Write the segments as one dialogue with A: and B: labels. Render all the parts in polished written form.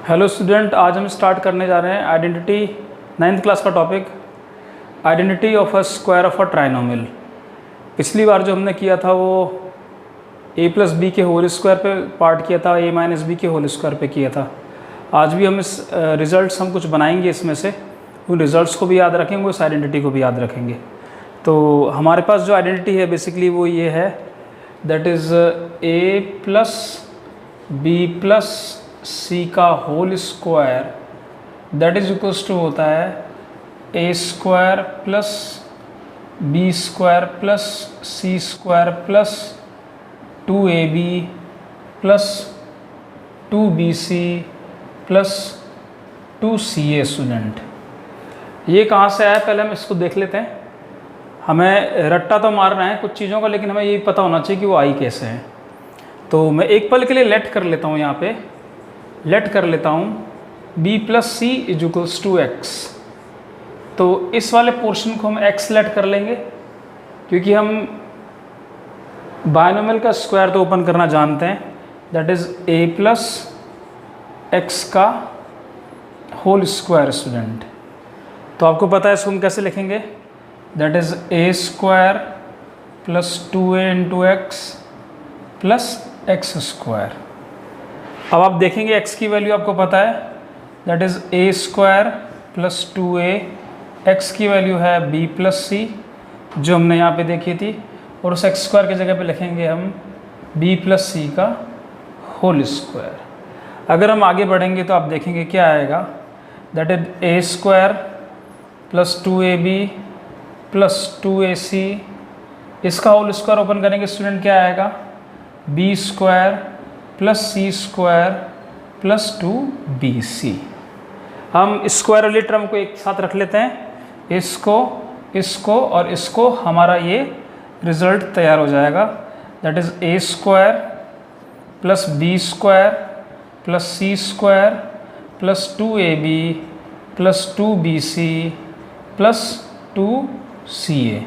A: Hello student, आज हम start करने जा रहे हैं आइडेंटिटी 9th क्लास का topic identity of a square of a trinomial. पिछली बार जो हमने किया था वो a प्लस बी के होल स्क्वायर पे पार्ट किया था, a माइनस बी के होल स्क्वायर पे किया था। आज भी हम इस रिज़ल्ट्स हम कुछ बनाएंगे, इसमें से उन रिज़ल्ट्स को भी याद रखेंगे, उस आइडेंटिटी को भी याद रखेंगे। तो हमारे पास जो आइडेंटिटी है बेसिकली वो ये है, that is a plus b plus c का whole square that is equals to होता है a square plus b square plus c square plus 2ab plus 2bc plus 2ca। Student, ये कहाँ से आया पहले हम इसको देख लेते हैं। हमें रट्टा तो मारना है कुछ चीज़ों का, लेकिन हमें ये पता होना चाहिए कि वो आई कैसे हैं। तो मैं एक पल के लिए लेट कर लेता हूँ, यहाँ पे लेट कर लेता हूँ b plus c is equals to x. तो इस वाले पोर्शन को हम x लेट कर लेंगे, क्योंकि हम बायनोमियल का स्क्वायर तो ओपन करना जानते हैं, that is a plus x का होल स्क्वायर। स्टूडेंट, तो आपको पता है इसको हम कैसे लिखेंगे, that is a square plus 2a into x plus x square. अब आप देखेंगे x की वैल्यू आपको पता है, that is a square plus 2a, x की वैल्यू है b प्लस सी जो हमने यहाँ पे देखी थी, और उस x स्क्वायर की जगह पे लिखेंगे हम b प्लस सी का होल स्क्वायर। अगर हम आगे बढ़ेंगे तो आप देखेंगे क्या आएगा, that is a square plus 2ab plus 2ac, इसका होल स्क्वायर ओपन करेंगे स्टूडेंट क्या आएगा, b square plus c square plus 2bc। हम स्क्वायर वाली टर्म को एक साथ रख लेते हैं, इसको और इसको, हमारा ये रिजल्ट तैयार हो जाएगा, that is a square plus b square plus c square plus 2ab plus 2bc plus 2ca।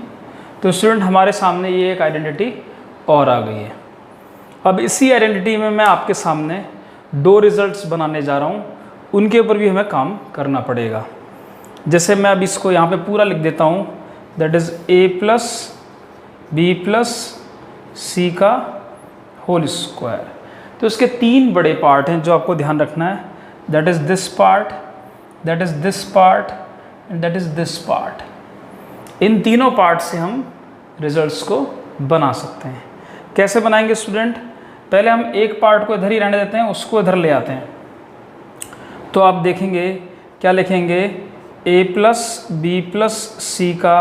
A: तो स्टूडेंट, हमारे सामने ये एक आइडेंटिटी और आ गई है। अब इसी आइडेंटिटी में मैं आपके सामने दो रिजल्ट्स बनाने जा रहा हूँ, उनके ऊपर भी हमें काम करना पड़ेगा। जैसे मैं अब इसको यहाँ पे पूरा लिख देता हूँ, that is a plus b plus c का होल स्क्वायर। तो इसके तीन बड़े पार्ट हैं जो आपको ध्यान रखना है, that is this part, that is this part and that is this part. इन तीनों पार्ट से हम रिजल्ट्स को बना सकते हैं। कैसे बनाएंगे स्टूडेंट, पहले हम एक पार्ट को इधर ही रहने देते हैं, उसको इधर ले आते हैं। तो आप देखेंगे क्या लिखेंगे, a plus b plus c का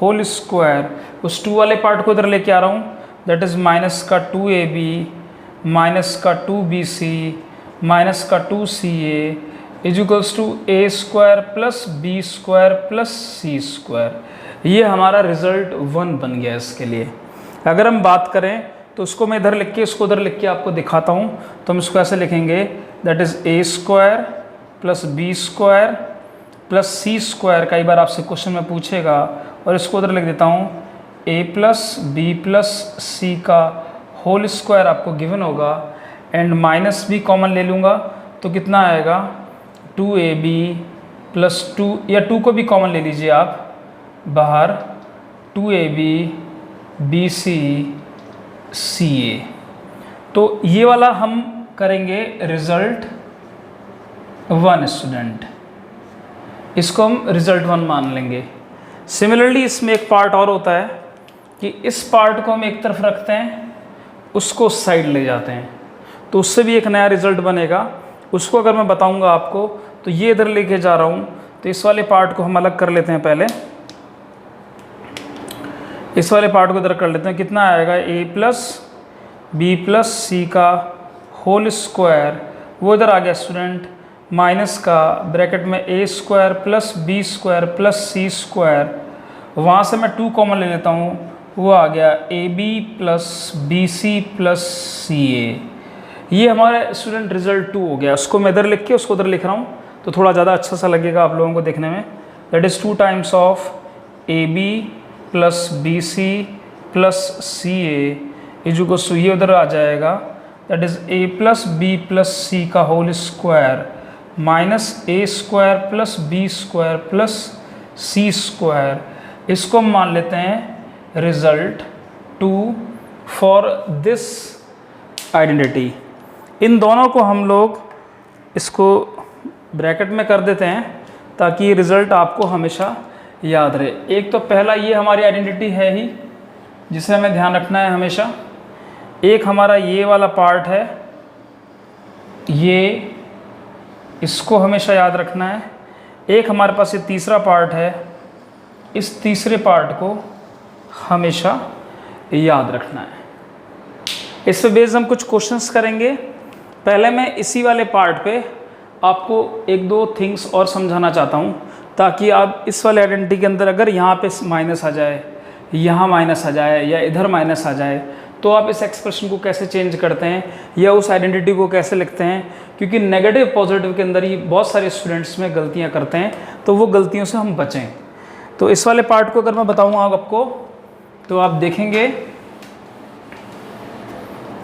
A: होल स्क्वायर, उस 2 वाले पार्ट को इधर लेके आ रहा हूँ, दैट इज़ माइनस का 2ab माइनस का 2bc माइनस का 2ca is equals to a square plus b square plus c square. ये हमारा रिजल्ट 1 बन गया इसके लिए। अगर हम बात करें तो उसको मैं इधर लिख के इसको उधर लिख के आपको दिखाता हूँ। तो हम इसको ऐसे लिखेंगे, that is a square plus b square plus c square. कई बार आपसे क्वेश्चन में पूछेगा, और इसको उधर लिख देता हूँ a plus b plus c का होल स्क्वायर आपको गिवन होगा, एंड माइनस भी कॉमन ले लूँगा तो कितना आएगा, 2ab प्लस 2, या 2 को भी कॉमन ले लीजिए आप बाहर, 2ab bc ca। तो ये वाला हम करेंगे रिजल्ट 1 स्टूडेंट, इसको हम रिजल्ट 1 मान लेंगे। सिमिलरली इसमें एक पार्ट और होता है कि इस पार्ट को हम एक तरफ रखते हैं, उसको उस साइड ले जाते हैं, तो उससे भी एक नया रिजल्ट बनेगा। उसको अगर मैं बताऊंगा आपको, तो ये इधर लेके जा रहा हूँ, तो इस वाले पार्ट को हम अलग कर लेते हैं। पहले इस वाले पार्ट को इधर कर लेते हैं, कितना आएगा, a plus b plus c का होल स्क्वायर, वो इधर आ गया स्टूडेंट, माइनस का ब्रैकेट में a square plus b square plus c square, वहाँ से मैं 2 कॉमन ले लेता हूँ, वो आ गया ab plus b c plus c a. ये हमारे स्टूडेंट रिजल्ट 2 हो गया। उसको मैं इधर लिख के उसको उधर लिख रहा हूँ, तो थोड़ा ज़्यादा अच्छा सा लगेगा आप लोगों को देखने में। That is 2 times of ab plus b c plus c a is equals to, ये उधर आ जाएगा, that is a plus b plus c का whole square minus a square plus b square plus c square, इसको हम मान लेते हैं रिजल्ट 2 फॉर दिस आइडेंटिटी। इन दोनों को हम लोग इसको ब्रैकेट में कर देते हैं ताकि रिज़ल्ट आपको हमेशा याद रहे। एक तो पहला ये हमारी आइडेंटिटी है ही जिसे हमें ध्यान रखना है हमेशा। एक हमारा ये वाला पार्ट है, ये इसको हमेशा याद रखना है। एक हमारे पास ये तीसरा पार्ट है, इस तीसरे पार्ट को हमेशा याद रखना है। इस पे बेस हम कुछ क्वेश्चंस करेंगे। पहले मैं इसी वाले पार्ट पे आपको एक दो थिंग्स और समझाना चाहता हूँ ताकि आप इस वाले आइडेंटिटी के अंदर अगर यहाँ पे माइनस आ जाए, यहाँ माइनस आ जाए या इधर माइनस आ जाए तो आप इस एक्सप्रेशन को कैसे चेंज करते हैं या उस आइडेंटिटी को कैसे लिखते हैं, क्योंकि नेगेटिव पॉजिटिव के अंदर ही बहुत सारे स्टूडेंट्स में गलतियाँ करते हैं, तो वो गलतियों से हम बचें। तो इस वाले पार्ट को अगर मैं बताऊँगा आपको तो आप देखेंगे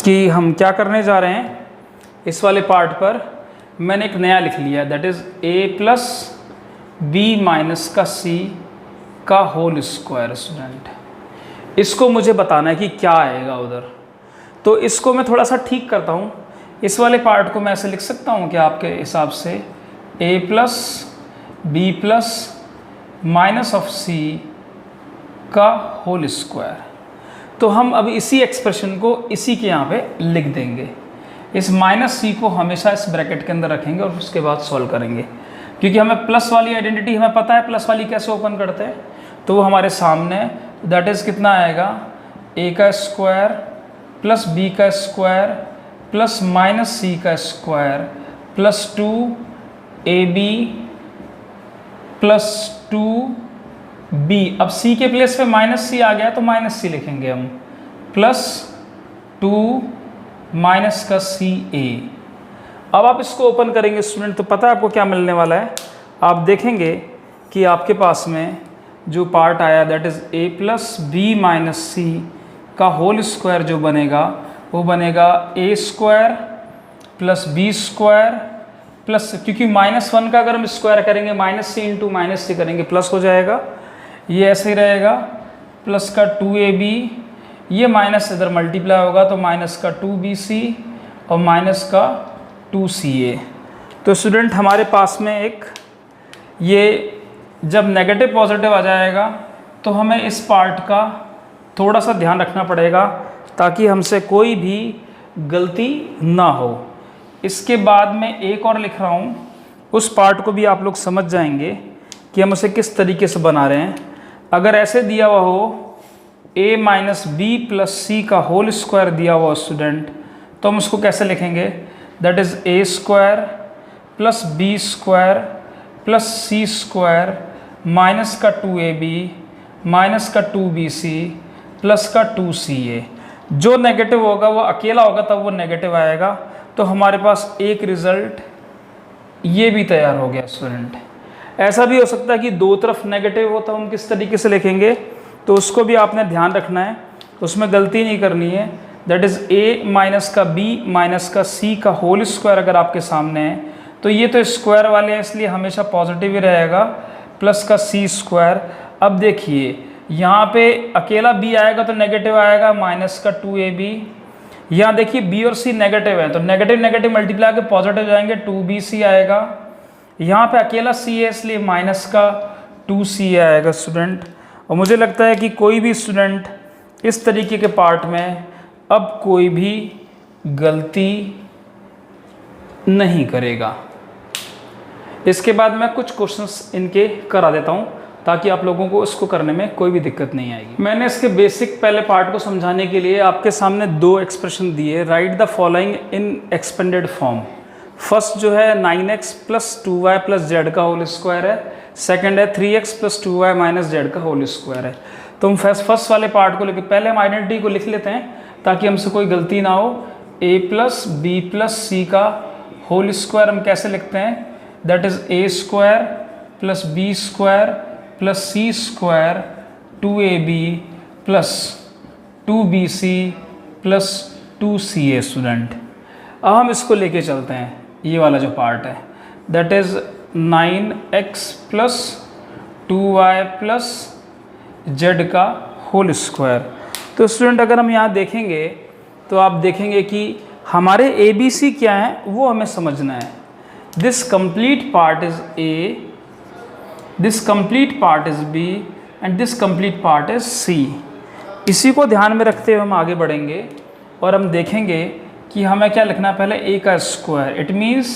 A: कि हम क्या करने जा रहे हैं। इस वाले पार्ट पर मैंने एक नया लिख लिया है, that is A plus B minus का सी का होल स्क्वायर। स्टूडेंट, इसको मुझे बताना है कि क्या आएगा उधर, तो इसको मैं थोड़ा सा ठीक करता हूँ। इस वाले पार्ट को मैं ऐसे लिख सकता हूँ कि आपके हिसाब से a plus b plus minus of c का होल स्क्वायर। तो हम अब इसी एक्सप्रेशन को इसी के यहाँ पे लिख देंगे। इस माइनस सी को हमेशा इस ब्रैकेट के अंदर रखेंगे और उसके बाद सॉल्व करेंगे, क्योंकि हमें प्लस वाली आइडेंटिटी हमें पता है प्लस वाली कैसे ओपन करते हैं, तो वो हमारे सामने दैट इज़ कितना आएगा, ए का स्क्वायर प्लस बी का स्क्वायर प्लस माइनस सी का square plus 2ab plus 2b। अब सी के प्लेस पे माइनस सी आ गया तो माइनस सी लिखेंगे हम, प्लस 2 माइनस का सी ए। अब आप इसको ओपन करेंगे स्टूडेंट तो पता है आपको क्या मिलने वाला है। आप देखेंगे कि आपके पास में जो पार्ट आया that is A plus B minus c का होल स्क्वायर जो बनेगा वो बनेगा a square plus b square plus, क्योंकि -1 का अगर हम स्क्वायर करेंगे minus c into minus c करेंगे प्लस हो जाएगा, ये ऐसे ही रहेगा, प्लस का 2ab, ये माइनस इधर मल्टीप्लाई होगा तो माइनस का 2bc और माइनस का 2ca। तो स्टूडेंट हमारे पास में एक ये जब नेगेटिव पॉजिटिव आ जाएगा तो हमें इस पार्ट का थोड़ा सा ध्यान रखना पड़ेगा ताकि हमसे कोई भी गलती ना हो। इसके बाद में एक और लिख रहा हूँ, उस पार्ट को भी आप लोग समझ जाएंगे कि हम उसे किस तरीके से बना रहे हैं। अगर ऐसे दिया हुआ हो a minus B plus c का होल स्क्वायर दिया हुआ स्टूडेंट, तो हम उसको कैसे लिखेंगे, that is a square plus b square plus c square minus का 2ab माइनस का 2bc प्लस का 2ca। जो नेगेटिव होगा वो अकेला होगा तब वो नेगेटिव आएगा, तो हमारे पास एक रिज़ल्ट ये भी तैयार हो गया स्टूडेंट। ऐसा भी हो सकता है कि दो तरफ नेगेटिव हो तो हम किस तरीके से लिखेंगे, तो उसको भी आपने ध्यान रखना है, तो उसमें गलती नहीं करनी है। दैट इज़ ए माइनस का बी माइनस का सी का होल स्क्वायर अगर आपके सामने है तो ये तो स्क्वायर वाले हैं इसलिए हमेशा पॉजिटिव ही रहेगा, प्लस का सी स्क्वायर। अब देखिए यहाँ पे अकेला b आएगा तो नेगेटिव आएगा, माइनस का 2ab। यहाँ देखिए b और c नेगेटिव है तो नेगेटिव नेगेटिव मल्टीप्लाई के पॉजिटिव जाएंगे, 2bc आएगा। यहाँ पे अकेला c है इसलिए माइनस का 2c आएगा स्टूडेंट। और मुझे लगता है कि कोई भी स्टूडेंट इस तरीके के पार्ट में अब कोई भी गलती नहीं करेगा। इसके बाद मैं कुछ क्वेश्चंस इनके करा देता हूँ ताकि आप लोगों को इसको करने में कोई भी दिक्कत नहीं आएगी। मैंने इसके बेसिक पहले पार्ट को समझाने के लिए आपके सामने दो एक्सप्रेशन दिए, right the following in expanded form. First जो है 9x plus 2y plus Z का होल स्क्वायर है, सेकंड है 3x plus 2y minus Z का होल स्क्वायर है। तो हम फर्स्ट वाले पार्ट को लेकर पहले हम आइडेंटिटी को लिख लेते हैं ताकि हमसे कोई गलती ना हो। a plus b plus c का होल स्क्वायर हम कैसे लिखते हैं, that is a square plus b square plus c square 2ab plus 2bc plus 2ca। Student अब हम इसको लेके चलते हैं, ये वाला जो पार्ट है that is 9x plus 2y plus z का होल स्क्वायर। तो स्टूडेंट अगर हम यहाँ देखेंगे तो आप देखेंगे कि हमारे ABC क्या है वो हमें समझना है। This complete part is A, this complete part is B and this complete part is C। इसी को ध्यान में रखते हुए हम आगे बढ़ेंगे और हम देखेंगे कि हमें क्या लिखना है। पहले A का स्क्वायर, इट मीन्स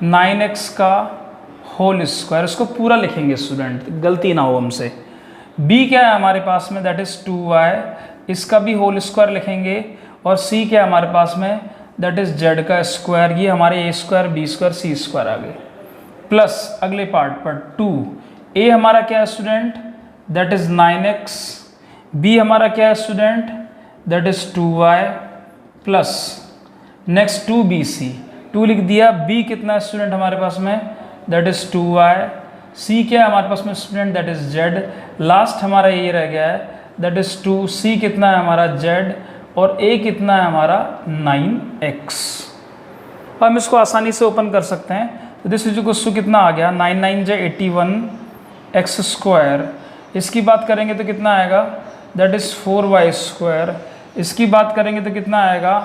A: 9x का होल स्क्वायर, इसको पूरा लिखेंगे स्टूडेंट, गलती ना हो हमसे। B क्या है हमारे पास में, दैट इज़ 2y, इसका भी होल स्क्वायर लिखेंगे। और C क्या है हमारे पास में, दैट इज़ z का स्क्वायर, ये हमारे a square b square c square आ गए। प्लस अगले पार्ट पर 2, a हमारा क्या है student, that is 9x, b हमारा क्या है student, that is 2y, plus next 2bc, 2 लिख दिया। b कितना है स्टूडेंट हमारे पास में, दैट इज़ 2y, c क्या है हमारे पास में student, that is z, last हमारा ये रह गया है, दैट इज़ 2, c कितना है हमारा z, और a कितना है हमारा 9x। हम इसको आसानी से ओपन कर सकते हैं। तो दिस इज इक्वल्स टू कितना आ गया, 9 9 जा 81 x स्क्वायर। इसकी बात करेंगे तो कितना आएगा, दैट इज़ 4y स्क्वायर। इसकी बात करेंगे तो कितना आएगा,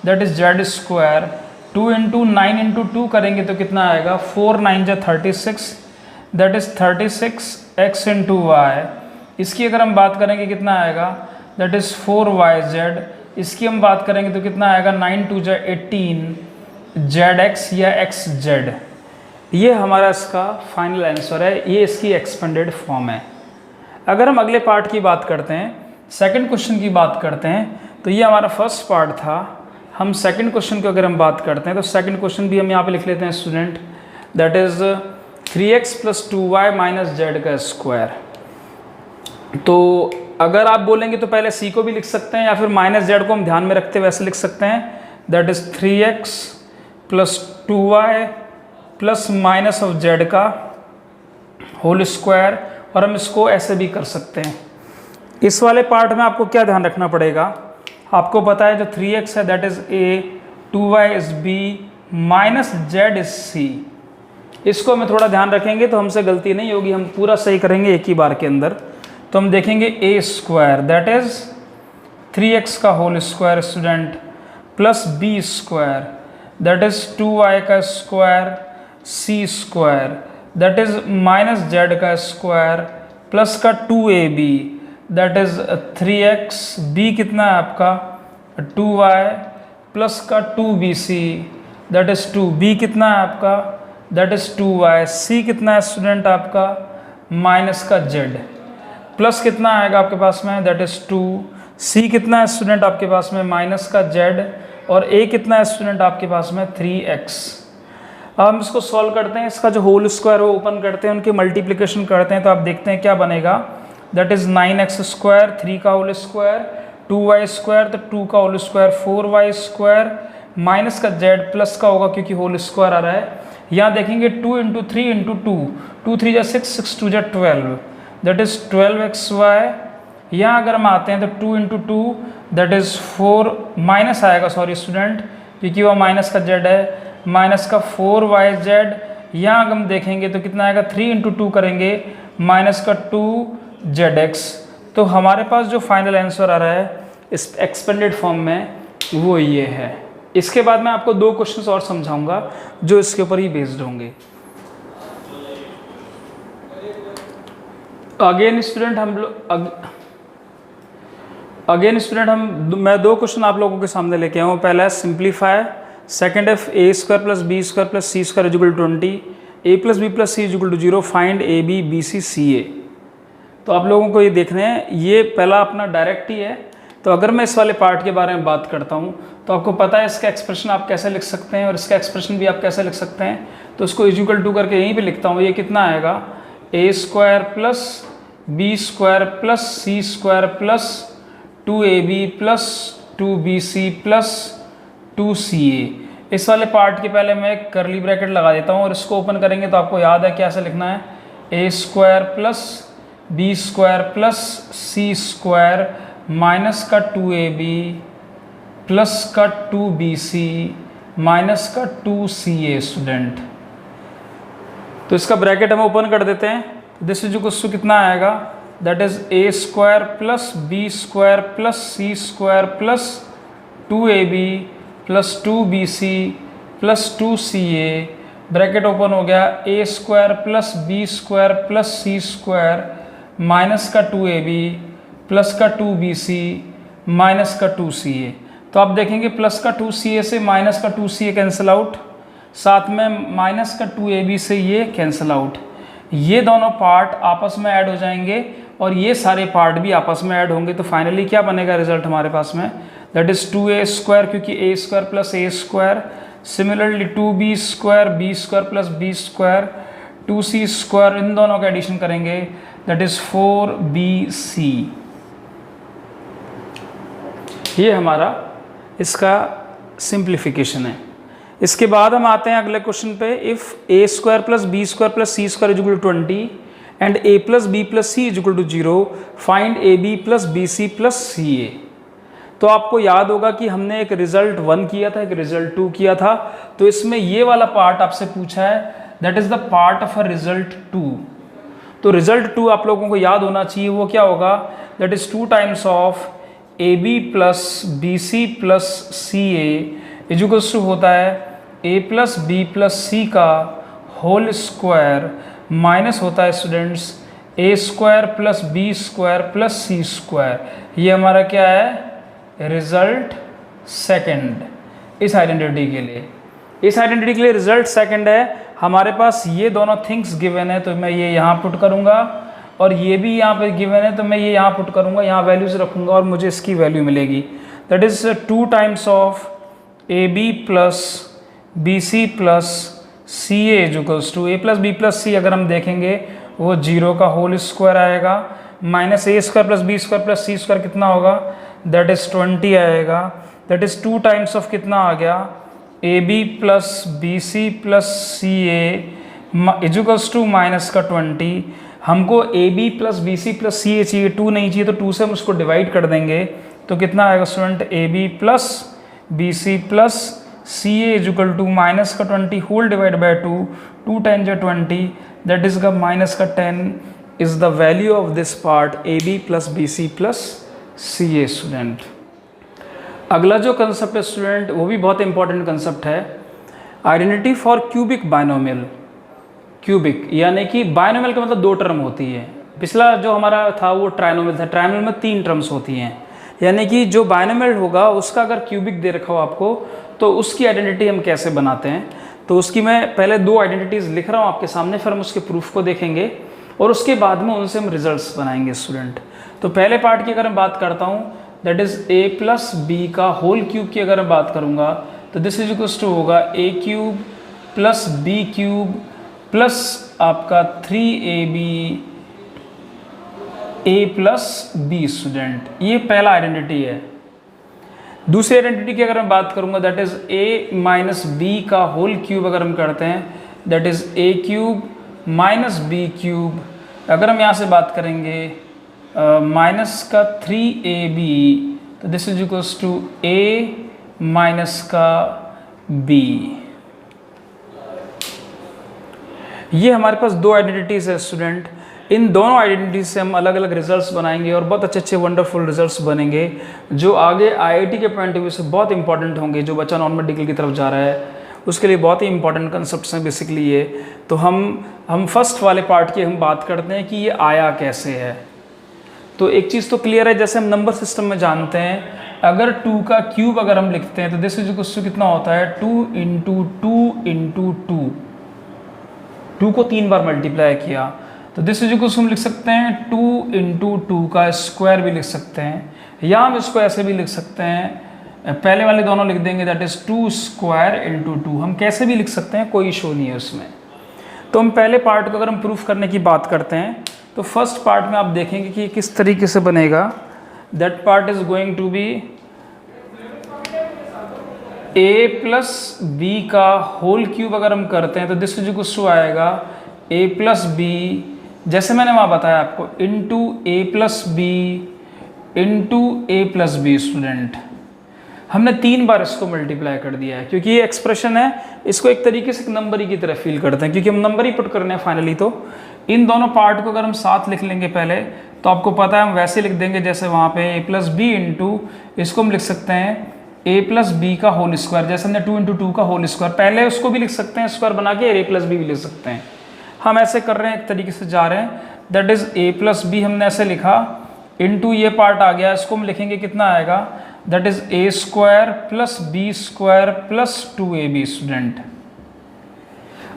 A: that is z square. 2 into 9 into 2 करेंगे तो कितना आएगा, 4 9 जा 36, that is 36x into Y. इसकी अगर हम बात करेंगे कितना आएगा, दैट इज़ 4yz। इसकी हम बात करेंगे तो कितना आएगा, 9 2 जा 18 zx या xz। ये हमारा इसका फाइनल आंसर है, ये इसकी एक्सपेंडेड फॉर्म है। अगर हम अगले पार्ट की बात करते हैं, सेकंड क्वेश्चन की बात करते हैं, तो ये हमारा फर्स्ट पार्ट था। हम सेकंड क्वेश्चन की अगर हम बात करते हैं तो सेकंड क्वेश्चन भी हम यहाँ पे लिख लेते हैं student, that is 3x plus 2y minus z का स्क्वायर। तो अगर आप बोलेंगे तो पहले c को भी लिख सकते हैं या फिर माइनस z को हम ध्यान में रखते हुए वैसे लिख सकते हैं, that is 3x plus 2y plus minus of z का होल स्क्वायर। और हम इसको ऐसे भी कर सकते हैं। इस वाले पार्ट में आपको क्या ध्यान रखना पड़ेगा, आपको पता है जो 3x है that is a, 2y is b, minus z is c। इसको हमें थोड़ा ध्यान रखेंगे तो हमसे गलती नहीं होगी, हम पूरा सही करेंगे एक ही बार के अंदर। तो हम देखेंगे a square that is 3x का whole square student plus b square that is 2y का square c square that is minus z का स्क्वायर प्लस का 2ab that is 3x, b कितना है आपका 2y प्लस का 2bc दैट इज़ 2, b कितना है आपका दैट इज़ 2y, c कितना है स्टूडेंट आपका माइनस का z, प्लस कितना आएगा आपके पास में दैट इज़ 2, c कितना है स्टूडेंट आपके पास में माइनस का z, और a कितना है स्टूडेंट आपके पास में 3x। अब हम इसको सॉल्व करते हैं, इसका जो होल स्क्वायर वो ओपन करते हैं, उनकी मल्टीप्लिकेशन करते हैं तो आप देखते हैं क्या बनेगा, दैट इज़ 9x स्क्वायर, 3 का होल स्क्वायर, 2y स्क्वायर तो 2 का whole square, 4y square minus का z प्लस का होगा क्योंकि होल स्क्वायर आ रहा है। यहाँ देखेंगे 2 इंटू 3 इंटू 2, 2 3 जा 6, 6 2 जा 12 दैट इज़ 12xy। यहाँ अगर हम आते हैं तो 2 इंटू 2 दैट इज़ 4, माइनस आएगा सॉरी स्टूडेंट क्योंकि वह माइनस का z है, माइनस का 4yz। यहाँ अगर हम देखेंगे तो कितना आएगा, 3 इंटू 2 करेंगे माइनस का 2zx। तो हमारे पास जो फाइनल आंसर आ रहा है इस एक्सपेंडेड फॉर्म में वो ये है। इसके बाद मैं आपको 2 क्वेश्चंस और समझाऊंगा जो इसके ऊपर ही बेस्ड होंगे। अगेन स्टूडेंट मैं 2 क्वेश्चन आप लोगों के सामने लेके आया हूँ। पहला है सिंप्लीफाई, सेकेंड है a square plus b square plus c square is equal to 20, a plus b plus c is equal to 0, find a b b c c a। तो आप लोगों को ये देखना है, ये पहला अपना डायरेक्ट ही है। तो अगर मैं इस वाले पार्ट के बारे में बात करता हूँ तो आपको पता है इसका एक्सप्रेशन आप कैसे लिख सकते हैं और इसका एक्सप्रेशन भी आप कैसे लिख सकते हैं। तो इसको इज इक्वल टू करके यहीं पे लिखता हूँ, ये कितना आएगा, a square plus b square plus c square plus 2ab plus 2bc plus 2ca। इस वाले पार्ट के पहले मैं एक करली ब्रैकेट लगा देता हूँ और इसको ओपन करेंगे तो आपको याद है कैसे लिखना है, a square plus b square plus c square minus का 2ab प्लस का 2bc माइनस का 2ca स्टूडेंट। तो इसका ब्रैकेट हम ओपन कर देते हैं। दिस इज इक्वल्स टू कितना आएगा, that is a square plus b square plus c square plus 2ab plus 2bc plus 2ca, bracket open हो गया, a square plus b square plus c square minus का 2ab plus का 2bc minus का 2ca। तो आप देखेंगे plus का 2ca से माइनस का 2ca कैंसिल आउट, साथ में माइनस का 2ab से ये कैंसिल आउट, ये दोनों पार्ट आपस में ऐड हो जाएंगे और ये सारे पार्ट भी आपस में ऐड होंगे। तो फाइनली क्या बनेगा रिजल्ट हमारे पास में, दैट इज 2a स्क्वायर, क्योंकि a square plus a square, similarly 2b square b square plus b square 2c square, इन दोनों का एडिशन करेंगे दैट इज 4bc। ये हमारा इसका सिंप्लीफिकेशन है। इसके बाद हम आते हैं अगले क्वेश्चन पे, if a square plus b square plus c square is equal to 20 and a plus b plus c is equal to 0, find a b plus b c plus c a. तो आपको याद होगा कि हमने एक result 1 किया था, एक रिजल्ट 2 किया था, तो इसमें ये वाला पार्ट आपसे पूछा है, that is the part of a result 2। तो रिजल्ट 2 आप लोगों को याद होना चाहिए, वो क्या होगा, that is 2 times of a b plus b c plus c a equals to होता है a plus b plus c का होल स्क्वायर माइनस होता है students a square plus b square plus c square. ये हमारा क्या है, result second इस आइडेंटिटी के लिए। इस आइडेंटिटी के लिए रिजल्ट सेकंड है, हमारे पास ये दोनों थिंग्स गिवन है, तो मैं ये यहाँ पुट करूँगा और ये भी यहाँ पे गिवन है, तो मैं ये यहाँ पुट करूँगा, यहाँ वैल्यूज रखूँगा और मुझे इसकी वैल्यू मिलेगी, that is 2 times of a b plus b c plus c a equals to a plus b plus c, अगर हम देखेंगे वो 0 का होल स्क्वायर आएगा, minus a square plus b square plus c square कितना होगा, that is 20 आएगा, that is 2 times of कितना आ गया, a b plus b c plus c a equals to minus का 20। हमको a b plus b c plus c a चाहिए, 2 नहीं चाहिए, तो 2 से हम उसको डिवाइड कर देंगे, तो कितना आएगा student, a b plus b c plus c a equal to minus का 20 होल डिवाइड बाय 2, 2 10 जो 20, दैट इज का माइनस का 10 is the value of this part a b plus b c plus c a. Student अगला जो concept है student वो भी बहुत इंपॉर्टेंट कंसेप्ट है, identity for cubic binomial. Cubic यानी कि बाइनोमियल का मतलब 2 टर्म होती है, पिछला जो हमारा था वो ट्राइनोमियल था, ट्राइनोमियल में 3 टर्म्स होती हैं, यानी कि जो बाइनोमियल होगा उसका अगर क्यूबिक दे रखा हो आपको तो उसकी आइडेंटिटी हम कैसे बनाते हैं। तो उसकी मैं पहले 2 आइडेंटिटीज़ लिख रहा हूँ आपके सामने, फिर हम उसके प्रूफ को देखेंगे और उसके बाद में उनसे हम रिजल्ट्स बनाएंगे स्टूडेंट। तो पहले पार्ट की अगर मैं बात करता हूँ, that is A plus b का होल क्यूब की अगर मैं बात करूँगा तो दिस इज इक्वल्स टू होगा a cube plus b cube plus आपका 3ab ए प्लस बी। स्टूडेंट ये पहला आइडेंटिटी है। दूसरी आइडेंटिटी की अगर मैं बात करूंगा that is a minus b का होल क्यूब अगर हम करते हैं, that is a cube minus b cube, अगर हम यहाँ से बात करेंगे माइनस का 3ab, तो this is equals to a minus का बी। ये हमारे पास 2 आइडेंटिटीज़ है स्टूडेंट। इन दोनों आइडेंटिटीज से हम अलग अलग रिजल्ट्स बनाएंगे और बहुत अच्छे अच्छे वंडरफुल रिजल्ट्स बनेंगे जो आगे आईआईटी के पॉइंट ऑफ व्यू से बहुत इंपॉर्टेंट होंगे। जो बच्चा नॉन मेडिकल की तरफ जा रहा है उसके लिए बहुत ही इंपॉर्टेंट कंसेप्ट्स हैं बेसिकली ये। तो हम फर्स्ट वाले पार्ट की हम बात करते हैं कि ये आया कैसे है। तो एक चीज़ तो क्लियर है, जैसे हम नंबर सिस्टम में जानते हैं अगर 2 का क्यूब अगर हम लिखते हैं तो दिस इज इक्वल्स टू कितना होता है 2 इंटू 2 इंटू 2, 2 को 3 बार मल्टीप्लाई किया तो दिस इज इक्वल्स हम लिख सकते हैं 2 इंटू 2 का स्क्वायर भी लिख सकते हैं, या हम इसको ऐसे भी लिख सकते हैं, पहले वाले दोनों लिख देंगे दैट इज 2 स्क्वायर इंटू 2, हम कैसे भी लिख सकते हैं, कोई इशू नहीं है उसमें। तो हम पहले पार्ट को अगर हम प्रूफ करने की बात करते हैं तो फर्स्ट पार्ट में आप देखेंगे कि किस तरीके से बनेगा। That part is going to be a plus b का होल क्यूब अगर हम करते हैं तो दिस इज इक्वल्स टू आएगा a प्लस बी, जैसे मैंने वहाँ बताया आपको, into a plus b into a plus b. Student हमने 3 बार इसको मल्टीप्लाई कर दिया है, क्योंकि ये एक्सप्रेशन है, इसको एक तरीके से नंबर ही की तरह फील करते हैं, क्योंकि हम नंबर ही पुट करने हैं फाइनली। तो इन दोनों पार्ट को अगर हम साथ लिख लेंगे पहले, तो आपको पता है हम वैसे लिख देंगे जैसे वहाँ पे a प्लस बी इंटू, इसको हम लिख सकते हैं a प्लस बी का होल स्क्वायर, जैसे हमने 2 इंटू 2 का होल स्क्वायर, पहले उसको भी लिख सकते हैं स्क्वायर बना के, a प्लस बी भी लिख सकते हैं। हम ऐसे कर रहे हैं, एक तरीके से जा रहे हैं, that is a plus b हमने ऐसे लिखा, इंटू ये पार्ट आ गया, इसको हम लिखेंगे कितना आएगा, that is a square plus b square plus 2ab student.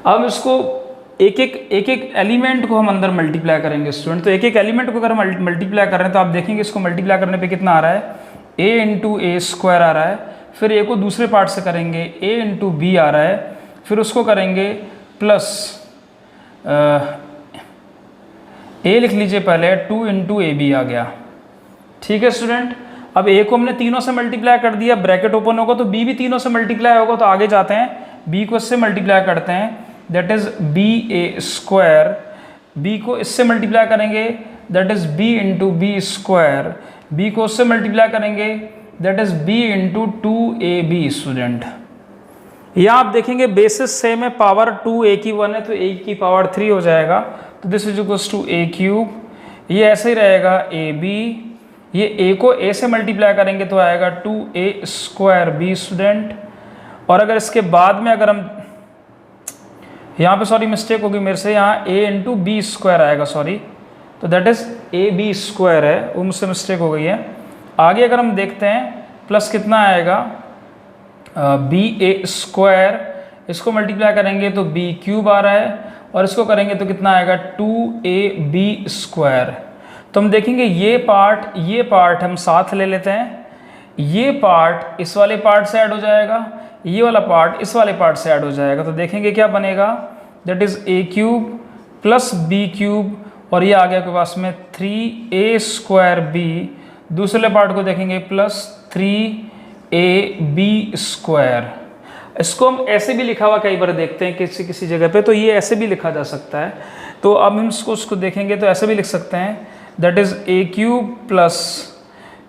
A: अब इसको एक एक एलिमेंट को हम अंदर मल्टीप्लाई करेंगे स्टूडेंट। तो एक एक एलिमेंट को अगर हम मल्टीप्लाई कर रहे हैं तो आप देखेंगे इसको मल्टीप्लाई करने पे कितना आ रहा है, a इंटू ए स्क्वायर आ रहा है, फिर a को दूसरे पार्ट से करेंगे a इंटू बी आ रहा है, फिर उसको करेंगे प्लस a लिख लीजिए पहले, 2 इंटू ए बी आ गया। ठीक है स्टूडेंट, अब a को हमने तीनों से मल्टीप्लाई कर दिया, ब्रैकेट ओपन होगा तो b भी तीनों से मल्टीप्लाई होगा, तो आगे जाते हैं b को इससे मल्टीप्लाई करते हैं, that is b a square, b को इससे मल्टीप्लाई करेंगे, that is b into b square, b को उससे मल्टीप्लाई करेंगे, that is b into 2ab student. यहाँ आप देखेंगे बेसिस सेम है, पावर 2 a की 1 है तो a की पावर 3 हो जाएगा, तो this is equals to a cube, ये ऐसे ही रहेगा ab, ये a को a से मल्टीप्लाई करेंगे तो आएगा 2a स्क्वायर b स्टूडेंट। और अगर इसके बाद में अगर हम यहाँ पे सॉरी मिस्टेक होगी मेरे से, यहाँ a इंटू बी स्क्वायर आएगा सॉरी, तो that is a b square है, वो मुझसे मिस्टेक हो गई है। आगे अगर हम देखते हैं प्लस कितना आएगा, बी ए स्क्वायर, इसको मल्टीप्लाई करेंगे तो बी क्यूब आ रहा है, और इसको करेंगे तो कितना आएगा 2ab स्क्वायर। तो हम देखेंगे ये पार्ट हम साथ ले लेते हैं, ये पार्ट इस वाले पार्ट से ऐड हो जाएगा, ये वाला पार्ट इस वाले पार्ट से ऐड हो जाएगा, तो देखेंगे क्या बनेगा, that is a cube plus b cube, और ये आ गया आपके पास में 3a स्क्वायर बी, दूसरे पार्ट को देखेंगे प्लस 3ab स्क्वायर। इसको हम ऐसे भी लिखा हुआ कई बार देखते हैं किसी जगह पे, तो ये ऐसे भी लिखा जा सकता है। तो अब हम उसको देखेंगे तो ऐसे भी लिख सकते हैं, that is a cube plus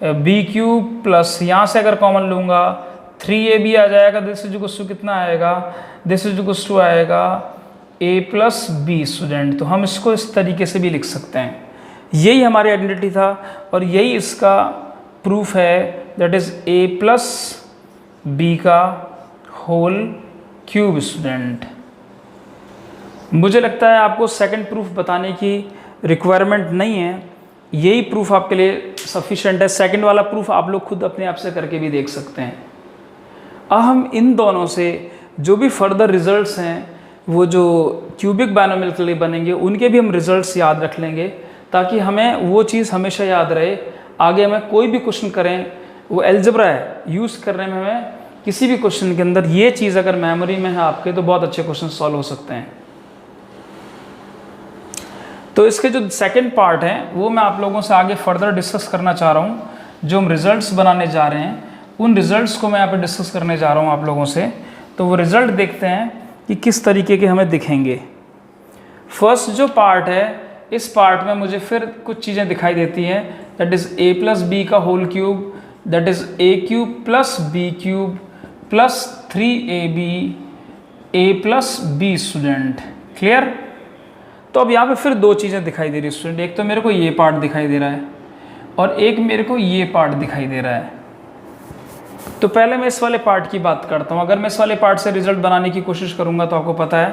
A: b cube plus, यहाँ से अगर कॉमन लूँगा 3ab आ जाएगा, दिस इज इक्वल्स टू कितना आएगा, दिस इज इक्वल्स टू आएगा a प्लस बी स्टूडेंट। तो हम इसको इस तरीके से भी लिख सकते हैं, यही हमारी आइडेंटिटी था और यही इसका प्रूफ है, that is a plus b का होल क्यूब स्टूडेंट। मुझे लगता है आपको सेकंड प्रूफ बताने की रिक्वायरमेंट नहीं है, यही प्रूफ आपके लिए सफिशेंट है। सेकंड वाला प्रूफ आप लोग खुद अपने आप से करके भी देख सकते हैं। अब हम इन दोनों से जो भी फर्दर रिजल्ट्स हैं, वो जो क्यूबिक बायनोमियल के लिए बनेंगे, उनके भी हम रिजल्ट्स याद रख लेंगे, ताकि हमें वो चीज़ हमेशा याद रहे, आगे हमें कोई भी क्वेश्चन करें, वो अलजेब्रा है, यूज़ करने में हमें किसी भी क्वेश्चन के अंदर ये चीज़ अगर मेमोरी में है आपके, तो बहुत अच्छे क्वेश्चन सॉल्व हो सकते हैं। तो इसके जो सेकंड पार्ट है वो मैं आप लोगों से आगे फर्दर डिस्कस करना चाह रहा हूँ। जो हम रिजल्ट्स बनाने जा रहे हैं उन रिजल्ट्स को मैं यहाँ पे डिस्कस करने जा रहा हूँ आप लोगों से। तो वो रिजल्ट देखते हैं कि किस तरीके के हमें दिखेंगे। फर्स्ट जो पार्ट है, इस पार्ट में मुझे फिर कुछ चीज़ें दिखाई देती हैं, that is a plus b का whole cube, that is a cube plus b cube plus 3ab a plus b student. Clear? तो अब यहाँ पे फिर दो चीज़ें दिखाई दे रही है स्टूडेंट, एक तो मेरे को ये पार्ट दिखाई दे रहा है और एक मेरे को ये पार्ट दिखाई दे रहा है। तो पहले मैं इस वाले पार्ट की बात करता हूँ। अगर मैं इस वाले पार्ट से रिजल्ट बनाने की कोशिश करूँगा तो आपको पता है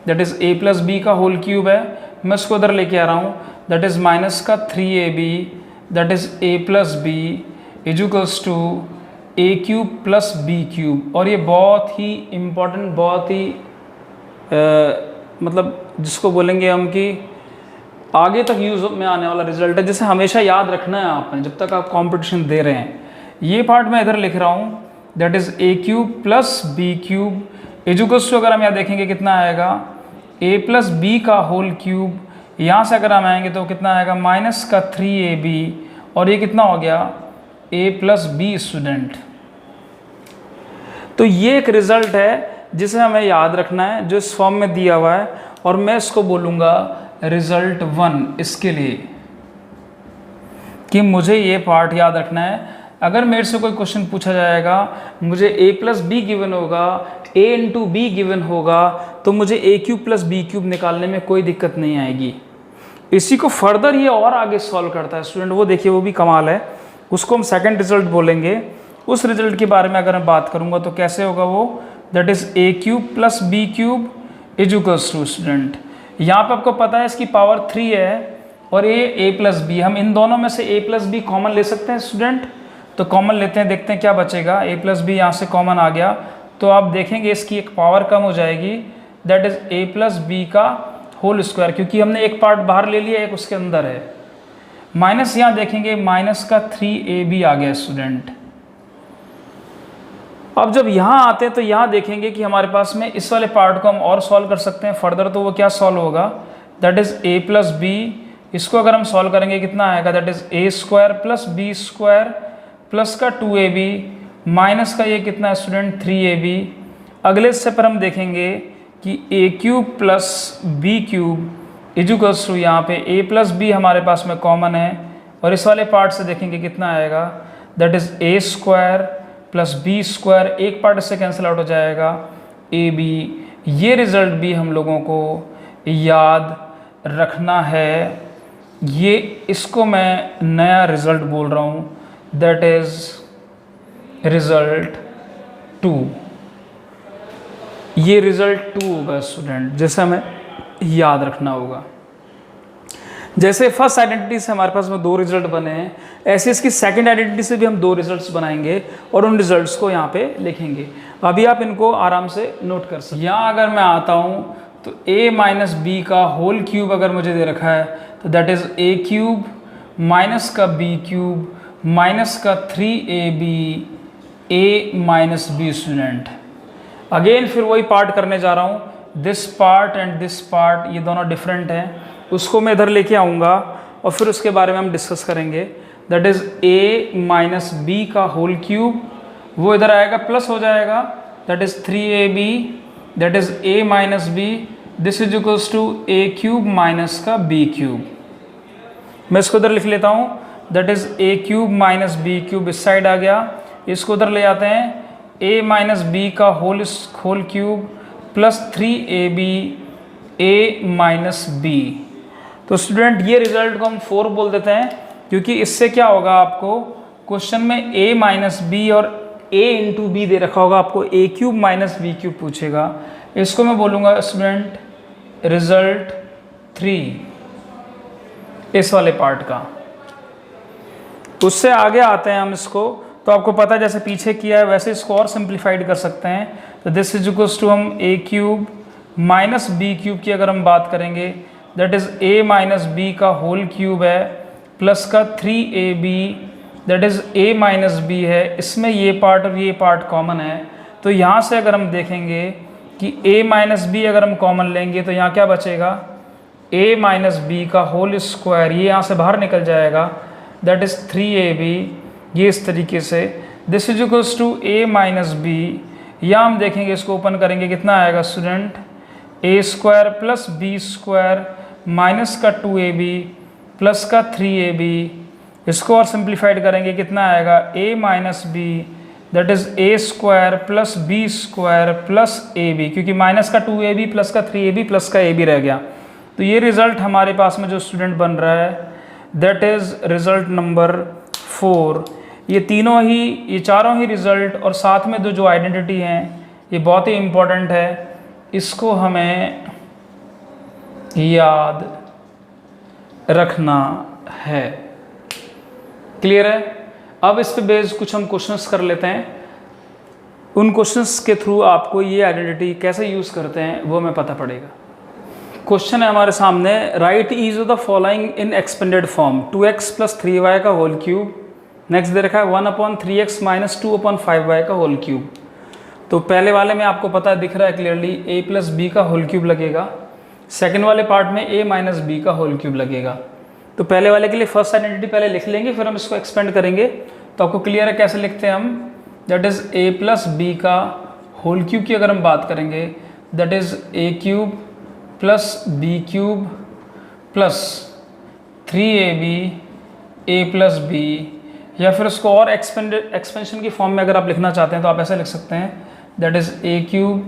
A: that is a plus b का होल क्यूब है, मैं उसको उधर लेके आ रहा हूँ, दैट इज़ माइनस का 3ab, that is a plus b equals to a cube plus b cube. और ये बहुत ही इम्पॉर्टेंट, बहुत ही मतलब जिसको बोलेंगे हम कि आगे तक यूज़ में आने वाला रिजल्ट है, जिसे हमेशा याद रखना है आपने जब तक आप कंपटीशन दे रहे हैं। ये पार्ट मैं इधर लिख रहा हूँ, that is a cube plus b cube equals to, अगर हम यहाँ देखेंगे कितना आएगा, a प्लस बी का होल क्यूब, यहाँ से अगर हम आएंगे तो कितना आएगा, माइनस का 3ab, और ये कितना हो गया, a प्लस बी स्टूडेंट। तो ये एक रिज़ल्ट है जिसे हमें याद रखना है, जो इस फॉर्म में दिया हुआ है, और मैं इसको बोलूँगा रिजल्ट 1 इसके लिए, कि मुझे ये पार्ट याद रखना है, अगर मेरे से कोई क्वेश्चन पूछा जाएगा, मुझे ए प्लस बी गिवन होगा, ए इंटू बी गिवन होगा, तो मुझे ए क्यूब प्लस बी क्यूब निकालने में कोई दिक्कत नहीं आएगी। इसी को फर्दर ये और आगे सॉल्व करता है स्टूडेंट, वो देखिए वो भी कमाल है, उसको हम सेकंड रिजल्ट बोलेंगे। उस रिजल्ट के बारे में अगर मैं बात करूँगा तो कैसे होगा वो, that is a cube plus b cube is equals to student, यहाँ पे आपको पता है इसकी पावर 3 है और ये ए प्लस बी, हम इन दोनों में से ए प्लस बी कॉमन ले सकते हैं स्टूडेंट। तो कॉमन लेते हैं, देखते हैं क्या बचेगा। ए प्लस बी यहाँ से कॉमन आ गया तो आप देखेंगे इसकी एक पावर कम हो जाएगी, that is A plus b का होल स्क्वायर, क्योंकि हमने एक पार्ट बाहर ले लिया, एक उसके अंदर है। माइनस यहाँ देखेंगे, माइनस का 3ab आ गया स्टूडेंट। अब जब यहाँ आते हैं तो यहाँ देखेंगे कि हमारे पास में इस वाले पार्ट को हम और सॉल्व कर सकते हैं फर्दर, तो वो क्या सॉल्व होगा, that is A plus b, इसको अगर हम सॉल्व करेंगे कितना आएगा, that is a square plus b square plus का 2ab माइनस का ये कितना है स्टूडेंट 3ab। अगले स्टेप पर हम देखेंगे कि a cube plus b cube is equals to, यहाँ पे ए प्लस बी हमारे पास में कॉमन है और इस वाले पार्ट से देखेंगे कितना आएगा, that is a square plus b square, एक पार्ट इससे कैंसिल आउट हो जाएगा, ए बी। ये रिज़ल्ट भी हम लोगों को याद रखना है, ये इसको मैं नया रिज़ल्ट बोल रहा हूँ, दैट इज़ रिज़ल्ट 2। ये रिज़ल्ट 2 होगा स्टूडेंट, जैसे हमें याद रखना होगा। जैसे फर्स्ट आइडेंटिटी से हमारे पास में 2 रिजल्ट बने हैं, ऐसे इसकी सेकंड आइडेंटिटी से भी हम 2 रिजल्ट्स बनाएंगे और उन रिजल्ट्स को यहाँ पे लिखेंगे। अभी आप इनको आराम से नोट कर सकते हैं। यहाँ अगर मैं आता हूँ तो a माइनस बी का होल क्यूब अगर मुझे दे रखा है तो that is a cube minus का b क्यूब माइनस का 3ab a minus b student. Again फिर वही पार्ट करने जा रहा हूँ, this part and this part ये दोनों डिफरेंट हैं, उसको मैं इधर लेके आऊँगा और फिर उसके बारे में हम डिस्कस करेंगे। That is a minus b का होल क्यूब, वो इधर आएगा प्लस हो जाएगा, that is 3ab, that is a minus b, this is equals to a cube minus का b क्यूब। मैं इसको इधर लिख लेता हूँ, that is a cube minus b cube इस साइड आ गया, इसको उधर ले आते हैं, a माइनस बी का whole cube plus 3ab a minus b. तो स्टूडेंट ये रिजल्ट को हम 4 बोल देते हैं, क्योंकि इससे क्या होगा, आपको क्वेश्चन में a माइनस बी और a इंटू बी दे रखा होगा, आपको a cube minus b cube पूछेगा, इसको मैं बोलूँगा स्टूडेंट रिजल्ट 3 इस वाले पार्ट का। उससे आगे आते हैं हम इसको, तो आपको पता है जैसे पीछे किया है वैसे इसको और सिंप्लीफाइड कर सकते हैं। तो दिस इज इक्वल्स टू हम a cube minus b cube की अगर हम बात करेंगे, that is a minus b का होल क्यूब है प्लस का 3ab, that is a minus b है, इसमें ये पार्ट और ये पार्ट कॉमन है। तो यहाँ से अगर हम देखेंगे कि a माइनस बी अगर हम कॉमन लेंगे तो यहाँ क्या बचेगा, a माइनस बी का होल स्क्वायर, ये यहाँ से बाहर निकल जाएगा, दैट इज़ 3ab, ये इस तरीके से। This is equals to a minus b, या हम देखेंगे इसको ओपन करेंगे कितना आएगा student, a square plus b square minus का 2ab प्लस का 3ab, इसको और सिंप्लीफाइड करेंगे कितना आएगा, a minus b, that is a square plus b square plus ab, क्योंकि माइनस का 2ab प्लस का 3ab प्लस का ab रह गया। तो ये रिज़ल्ट हमारे पास में जो स्टूडेंट बन रहा है दैट इज़ रिज़ल्ट नंबर 4। ये तीनों ही, ये चारों ही रिज़ल्ट और साथ में जो आइडेंटिटी हैं ये बहुत ही इम्पोर्टेंट है, इसको हमें याद रखना है। क्लियर है? अब इस पे बेस्ड कुछ हम क्वेश्चंस कर लेते हैं, उन क्वेश्चंस के थ्रू आपको ये आइडेंटिटी कैसे यूज़ करते हैं वो हमें पता पड़ेगा। क्वेश्चन है हमारे सामने, right each of the following in expanded form, 2x plus 3y का होल क्यूब, नेक्स्ट दे रखा है 1/3x माइनस 2/5y का होल क्यूब। तो पहले वाले में आपको पता है, दिख रहा है क्लियरली, a प्लस बी का होल क्यूब लगेगा, सेकेंड वाले पार्ट में a माइनस बी का होल क्यूब लगेगा। तो पहले वाले के लिए फर्स्ट आइडेंटिटी पहले लिख लेंगे, फिर हम इसको एक्सपेंड करेंगे तो आपको क्लियर है कैसे लिखते हैं हम, that is a plus b का होल क्यूब की अगर हम बात करेंगे, that is a cube plus b cube plus 3ab a plus b, या फिर उसको और एक्सपेंशन की फॉर्म में अगर आप लिखना चाहते हैं तो आप ऐसे लिख सकते हैं, that is a cube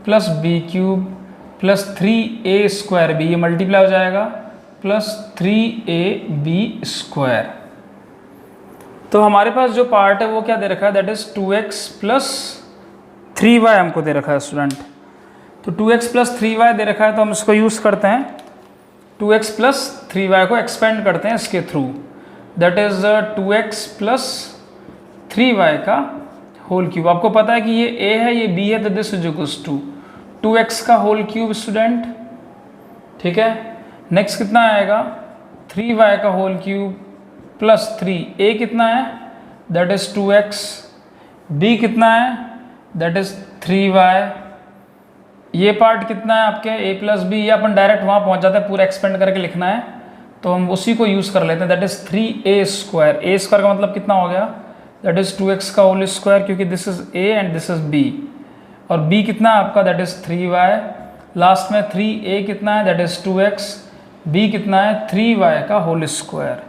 A: plus b cube plus 3a² b, ये मल्टीप्लाई हो जाएगा, प्लस 3ab²। तो हमारे पास जो पार्ट है वो क्या दे रखा है, that is 2x plus 3y हमको दे रखा है स्टूडेंट। तो 2x प्लस 3y दे रखा है तो हम इसको यूज़ करते हैं, 2x प्लस 3y को एक्सपेंड करते हैं इसके through, that is 2x plus 3y का होल क्यूब। आपको पता है कि ये a है, ये b है, तो this is equals to 2x का होल क्यूब स्टूडेंट, ठीक है। नेक्स्ट कितना आएगा, 3y का होल क्यूब प्लस 3, a कितना है, दैट इज़ 2x, b कितना है, दैट इज़ 3y, ये पार्ट कितना है आपके a प्लस बी, ये अपन डायरेक्ट वहाँ पहुँच जाते हैं, पूरा एक्सपेंड करके लिखना है तो हम उसी को यूज़ कर लेते हैं, दैट इज़ 3a²। a² का मतलब कितना हो गया, दैट इज़ 2x का होल स्क्वायर, क्योंकि this is a and this is b, और b कितना है आपका, दैट इज़ 3y, लास्ट में 3a कितना है, दैट इज़ 2x, b कितना है 3y का होल स्क्वायर।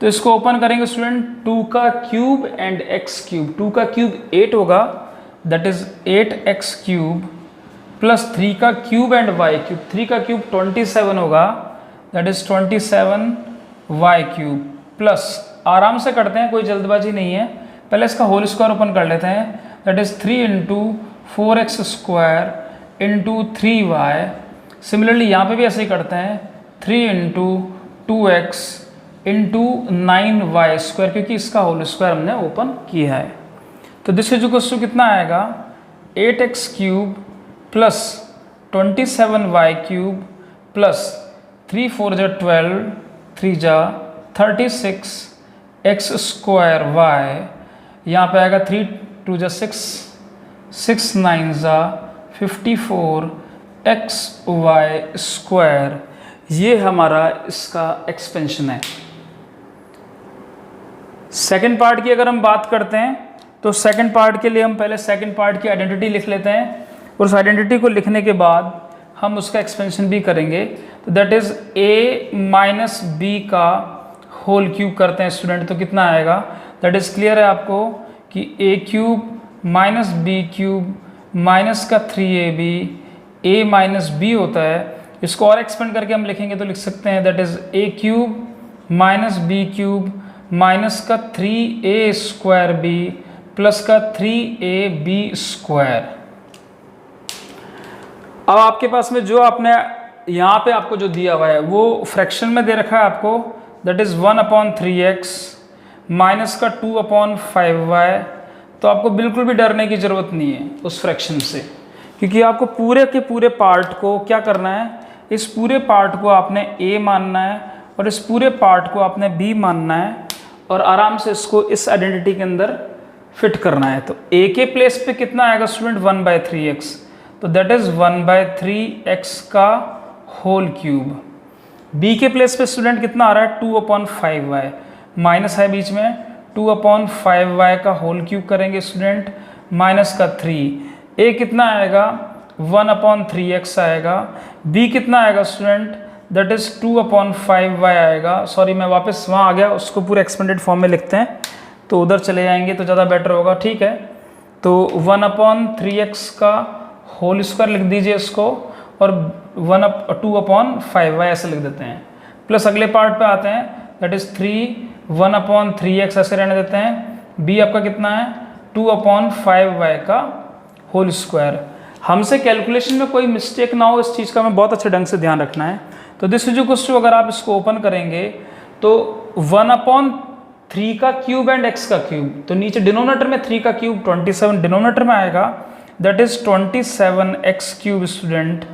A: तो इसको ओपन करेंगे स्टूडेंट, 2 का क्यूब एंड x क्यूब, 2 का क्यूब 8 होगा, that is 8x cube plus 3 का क्यूब एंड y क्यूब, 3 का क्यूब 27 होगा, that is 27y cube, plus आराम से करते हैं, कोई जल्दबाजी नहीं है, पहले इसका होल स्क्वायर ओपन कर लेते हैं, that is 3 into 4x² into 3y। Similarly यहाँ पे भी ऐसे ही करते हैं, 3 इंटू 2x इंटू 9y², क्योंकि इसका होल स्क्वायर हमने ओपन किया है। तो दिस इज इक्वल्स टू कितना आएगा, 8x cube plus 27y cube plus 3 4 जा 12, 3 जा 36 x² y, यहाँ पे आएगा 3 2 जा 6, 6 9 जा 54 xy²। ये हमारा इसका एक्सपेंशन है। सेकेंड पार्ट की अगर हम बात करते हैं तो सेकेंड पार्ट के लिए हम पहले सेकेंड पार्ट की आइडेंटिटी लिख लेते हैं, और उस आइडेंटिटी को लिखने के बाद हम उसका एक्सपेंशन भी करेंगे। तो that is a minus b का होल क्यूब करते हैं स्टूडेंट, तो कितना आएगा, दैट इज़ क्लियर है आपको कि a cube minus b cube minus का 3ab, a माइनस बी होता है, इसको और एक्सपेंड करके हम लिखेंगे तो लिख सकते हैं, that is a cube minus b cube minus का 3a² b प्लस का 3ab²। अब आपके पास में जो आपने यहाँ पे आपको जो दिया हुआ है वो फ्रैक्शन में दे रखा है आपको, दैट इज़ 1/3x माइनस का 2/5y। तो आपको बिल्कुल भी डरने की ज़रूरत नहीं है उस फ्रैक्शन से, क्योंकि आपको पूरे के पूरे पार्ट को क्या करना है, इस पूरे पार्ट को आपने a मानना है और इस पूरे पार्ट को आपने b मानना है, और आराम से इसको इस आइडेंटिटी के अंदर फिट करना है। तो a के प्लेस पे कितना आएगा स्टूडेंट, 1/3x, तो दैट इज़ 1/3x का होल क्यूब। b के प्लेस पे स्टूडेंट कितना आ रहा है, 2/5y, माइनस है बीच में, 2/5y का होल क्यूब करेंगे स्टूडेंट, माइनस का 3, a कितना आएगा 1/3x आएगा, b कितना आएगा स्टूडेंट, दैट इज़ 2/5y आएगा। सॉरी मैं वापस वहाँ आ गया, उसको पूरे एक्सपेंडेड फॉर्म में लिखते हैं तो उधर चले जाएंगे तो ज़्यादा बेटर होगा, ठीक है। तो 1/3x का होल स्क्वायर लिख दीजिए इसको, और 2/5y ऐसे लिख देते हैं, प्लस अगले पार्ट पे आते हैं, दैट इज़ 3 1/3x ऐसे रहने देते हैं, b आपका कितना है 2/5y का होल स्क्वायर। हमसे कैलकुलेशन में कोई मिस्टेक ना हो, इस चीज़ का हमें बहुत अच्छे ढंग से ध्यान रखना है। तो दिस इज इक्वल्स टू, अगर आप इसको ओपन करेंगे तो 1/3 का क्यूब एंड x का क्यूब, तो नीचे डिनोमिनेटर में 3 का क्यूब 27 डिनोमिनेटर में आएगा, that is 27x cube student,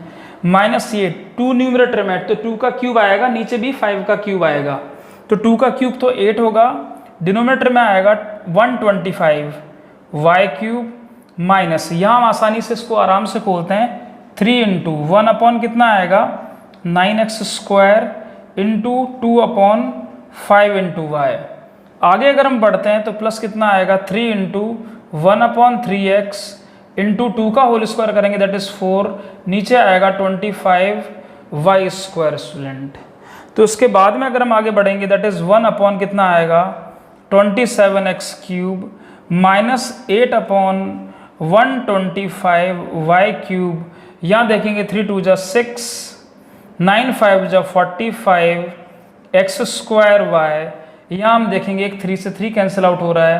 A: minus ये 2 न्यूमरेटर में, तो 2 का क्यूब आएगा, नीचे भी 5 का क्यूब आएगा, तो 2 का क्यूब तो 8 होगा, डिनोमिनेटर में आएगा 125y क्यूब, माइनस यहाँ हम आसानी से इसको आराम से खोलते हैं, 3 इंटू 1 कितना आएगा 9x² इंटू 2/5 इंटू y। आगे अगर हम बढ़ते हैं तो प्लस कितना आएगा 3 इंटू 1/3x इंटू 2 का होल स्क्वायर करेंगे, दैट इज़ 4, नीचे आएगा 25y² स्टूडेंट। तो इसके बाद में अगर हम आगे बढ़ेंगे, दैट इज़ 1 कितना आएगा 27x cube minus 8/125y cube, यहाँ देखेंगे 3 2 जा 6, 9 5 जा 45 x स्क्वायर y, यहाँ हम देखेंगे एक 3 से 3 कैंसिल आउट हो रहा है,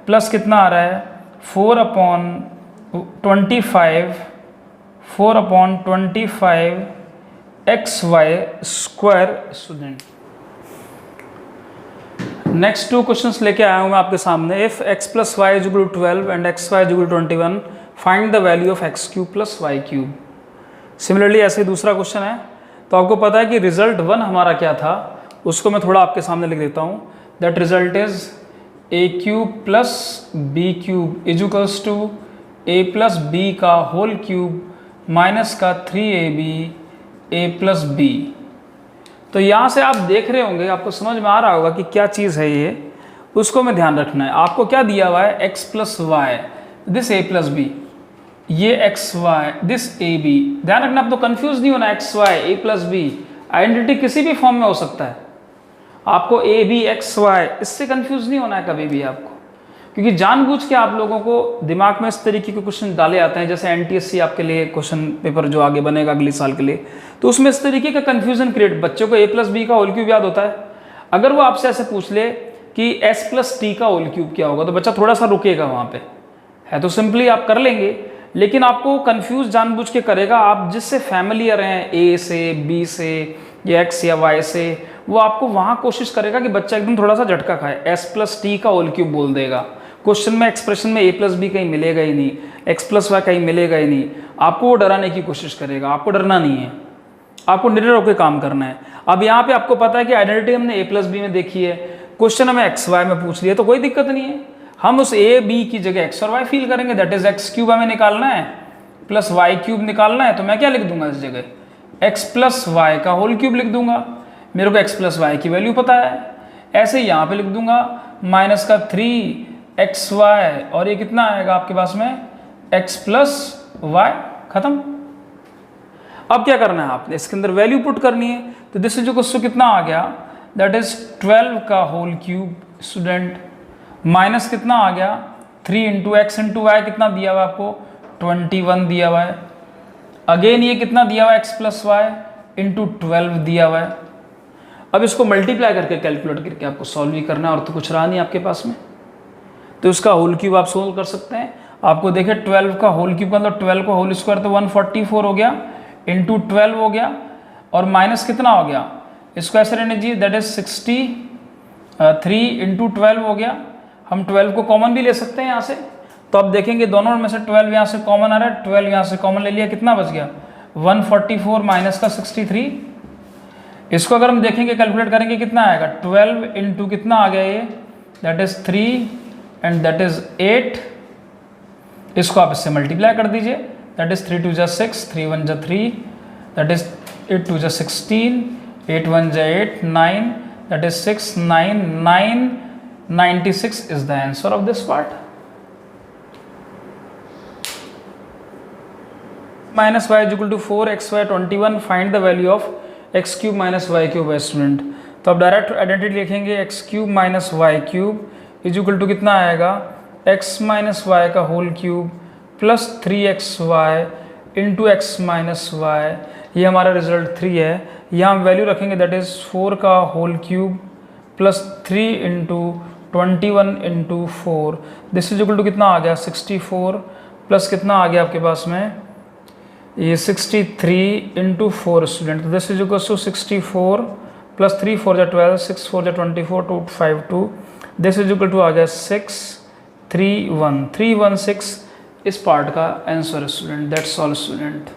A: प्लस कितना आ रहा है 4/25 xy square. Student next 2 questions लेके आया हूँ मैं आपके सामने। If x plus y is equal to 12 and xy is equal to 21, find the value of x cube plus y cube. Similarly ऐसे दूसरा क्वेश्चन है। तो आपको पता है कि रिजल्ट 1 हमारा क्या था, उसको मैं थोड़ा आपके सामने लिख देता हूँ। That result is a cube plus b cube is equals to a plus b का होल क्यूब माइनस का 3ab a प्लस बी। तो यहाँ से आप देख रहे होंगे, आपको समझ में आ रहा होगा कि क्या चीज़ है ये, उसको में ध्यान रखना है। आपको क्या दिया हुआ है x plus y this a plus b, ये x y this a b. ध्यान रखना, आप तो कंफ्यूज नहीं होना, x y a plus b identity किसी भी फॉर्म में हो सकता है। आपको ए बी एक्स वाई इससे कंफ्यूज नहीं होना है कभी भी आपको, क्योंकि जानबूझ के आप लोगों को दिमाग में इस तरीके के क्वेश्चन डाले आते हैं। जैसे एनटीएससी आपके लिए क्वेश्चन पेपर जो आगे बनेगा अगले साल के लिए, तो उसमें इस तरीके का कंफ्यूजन क्रिएट, बच्चों को ए प्लस बी का होल क्यूब याद होता है, अगर वो आपसे ऐसे पूछ ले कि एस प्लस टी का होल क्यूब क्या होगा, तो बच्चा थोड़ा सा रुकेगा वहाँ पे। है तो सिंपली आप कर लेंगे, लेकिन आपको कंफ्यूज जानबूझ के करेगा। आप जिससे फैमिलियर हैं ए से बी से या एक्स या वाई से, वो आपको वहाँ कोशिश करेगा कि बच्चा एकदम थोड़ा सा झटका खाए, एस प्लस टी का होल क्यूब बोल देगा। क्वेश्चन में एक्सप्रेशन में ए प्लस बी कहीं मिलेगा ही नहीं, एक्स प्लस वाई कहीं मिलेगा ही नहीं। आपको वो डराने की कोशिश करेगा, आपको डरना नहीं है, आपको निडर होकर काम करना है। अब यहाँ पे आपको पता है कि आइडेंटिटी हमने ए प्लस बी में देखी है, क्वेश्चन हमें एक्स वाई में पूछ लिया, तो कोई दिक्कत नहीं है। हम उस ए बी की जगह एक्स और वाई फील करेंगे, दैट इज एक्स क्यूब हमें निकालना है प्लस वाई क्यूब निकालना है। तो मैं क्या लिख दूंगा इस जगह, एक्स प्लस वाई का होल क्यूब लिख दूंगा, मेरे को एक्स प्लस वाई की वैल्यू पता है। ऐसे ही यहाँ पे लिख दूंगा माइनस का 3xy, और ये कितना आएगा आपके पास में x प्लस वाई, खत्म। अब क्या करना है आपने, इसके अंदर वैल्यू पुट करनी है। तो दिस इज इक्वल टू कितना आ गया, दैट इज 12 का होल क्यूब स्टूडेंट, माइनस कितना आ गया 3 इंटू एक्स इंटू वाई, कितना दिया हुआ आपको 21 दिया हुआ है। अगेन ये कितना दिया हुआ है x प्लस वाई इंटू 12 दिया हुआ है। अब इसको मल्टीप्लाई करके कैलकुलेट करके आपको सॉल्व ही करना है, और तो कुछ रहा नहीं आपके पास में। तो इसका होल क्यूब आप सोल्व कर सकते हैं। आपको देखिए 12 का होल क्यूब का मतलब 12 का होल स्क्वायर तो 144 हो गया, इंटू 12 हो गया, और माइनस कितना हो गया, इसको ऐसे रहने दीजिए, दैट इज 63 इंटू 12 हो गया। हम 12 को कॉमन भी ले सकते हैं यहाँ से, तो अब देखेंगे दोनों में से 12 यहाँ से कॉमन आ रहा है, 12 यहाँ से कॉमन ले लिया, कितना बच गया 144 माइनस का 63। इसको अगर हम देखेंगे कैलकुलेट करेंगे कितना आएगा, 12 इंटू कितना आ गया ये, that is 3 and that is 8। इसको आप इससे मल्टीप्लाई कर दीजिए, दैट इज 3 2 जा 6, 3 1 जा 3, दैट इज 8 2 जा 16, 8 1 जा 8, 9, that is 6 9 9 96 is the answer of this part. Minus y is equal to 4xy 21, find the value of x cube minus y cube है स्टूडेंट। तो अब डायरेक्ट आइडेंटिटी लिखेंगे, x cube minus y cube is equal to कितना आएगा, x minus y का whole cube plus 3xy into x minus y, ये हमारा result 3 है। यहाँ हम वैल्यू रखेंगे, दैट इज 4 का whole cube plus 3 into 21 into 4, this is equal to कितना आ गया 64, प्लस कितना आ गया आपके पास में ये 63 into 4 student. This is equal to 64 plus 3 4 जा 12, 6 4 जा 24, 2 5 2, दिस इज इक्वल टू आ गया 631 316 इस पार्ट का आंसर है स्टूडेंट। That's all student.